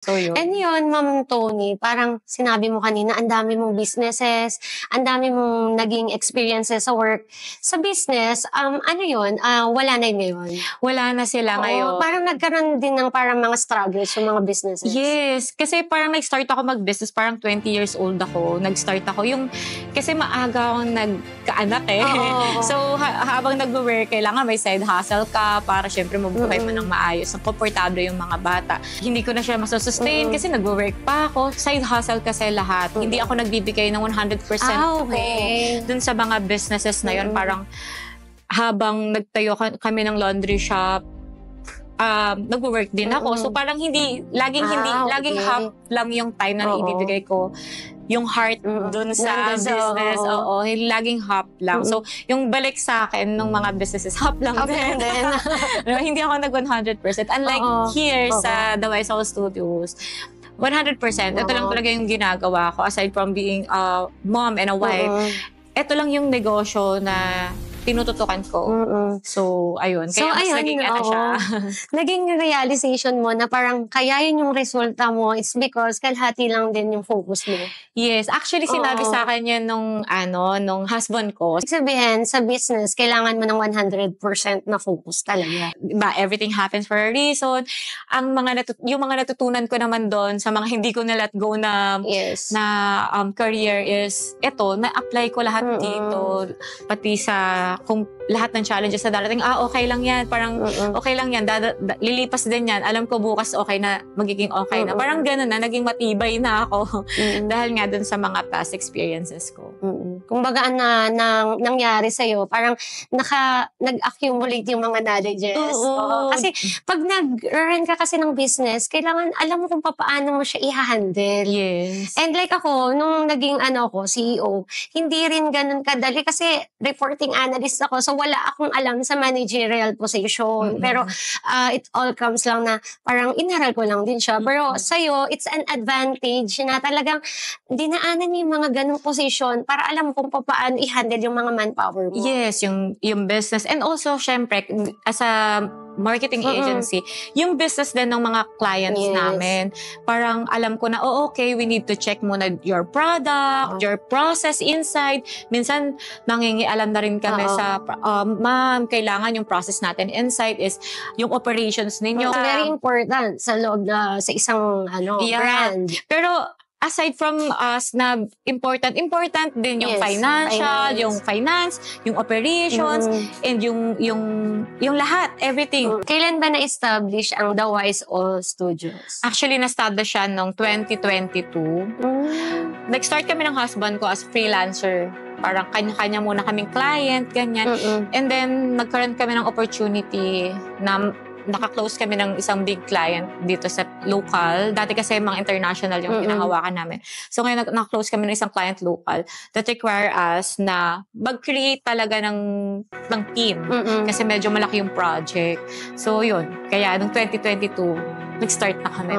So, yun. And yun, Ma'am Tony, parang sinabi mo kanina, ang dami mong businesses, ang dami mong naging experiences sa work. Sa business, ano yun? Wala na yun ngayon? Wala na sila ngayon. Parang nagkaroon din ng parang mga struggles yung mga businesses. Yes. Kasi parang nag-start ako mag-business, parang 20 years old ako. Nag-start ako. Kasi maaga akong nagkaanak eh. So, habang nag-work, kailangan may side hustle ka para syempre mabuhay mo ng maayos. Komportable yung mga bata. Hindi ko na siya masusustain kasi nag-work pa ako. Side hustle kasi lahat. Hindi ako nagbibigay ng 100% ko dun sa mga businesses na yun. Parang habang nagtayo kami ng laundry shop, nag-work din ako. So parang laging half lang yung time na ibibigay ko. Yung heart dun sa business. Laging half lang. So yung balik sa akin ng mga businesses, half lang din. Hindi ako nag 100%. Unlike here sa The Wise House Studios, 100%. Ito lang talaga yung ginagawa ko aside from being a mom and a wife. Ito lang yung negosyo na tinututukan ko. So, ayun. Kaya mas naging siya. Naging realization mo na parang kaya yun yung resulta mo is because kalahati lang din yung focus mo. Yes. Actually, sinabi sa akin yan nung husband ko. Ibig sabihin, sa business, kailangan mo ng 100% na focus talaga. Diba, everything happens for a reason. Yung mga natutunan ko naman doon sa mga hindi ko na let go na career is, eto, na-apply ko lahat dito. Pati sa kung lahat ng challenges na darating, okay lang yan. Parang okay lang yan. Lilipas din yan. Alam ko bukas magiging okay na. Parang gano'n na, naging matibay na ako. Dahil nga dun sa mga past experiences ko. Kumbaga nangyari sa'yo, parang nag-accumulate yung mga knowledges. Kasi pag nag-earn ka kasi ng business, kailangan alam mo kung paano mo siya i-handle. Yes. And like ako, nung naging CEO, hindi rin ganun kadali kasi reporting analyst ako, so wala akong alam sa managerial position. Pero it all comes lang na parang inaral ko lang din siya. Pero sa'yo, it's an advantage na talagang dinaanan yung mga ganung position para alam mo kung paano i-handle yung mga manpower mo. Yes, yung business. And also, syempre, as a marketing agency, yung business din ng mga clients namin. Parang alam ko na, okay, we need to check muna your product, your process inside. Minsan, nangingialam na rin kami sa, ma'am, kailangan yung process natin inside is yung operations ninyo. Very important sa loob na sa isang brand. Pero aside from us na important din yung financial, yung finance, yung operations, and yung lahat, everything. Kailan ba na-establish ang The Wise All Studios? Actually, na-establish siya noong 2022. Nag-start kami ng husband ko as freelancer. Parang kanya-kanya muna kaming client, ganyan. And then, nagkaroon kami ng opportunity na naka-close kami ng isang big client dito sa local. Dati kasi mga international yung pinahawakan namin. So ngayon naka-close kami ng isang client local that require us na mag-create talaga ng team. Kasi medyo malaki yung project. So yun. Kaya noong 2022, nag-start na kami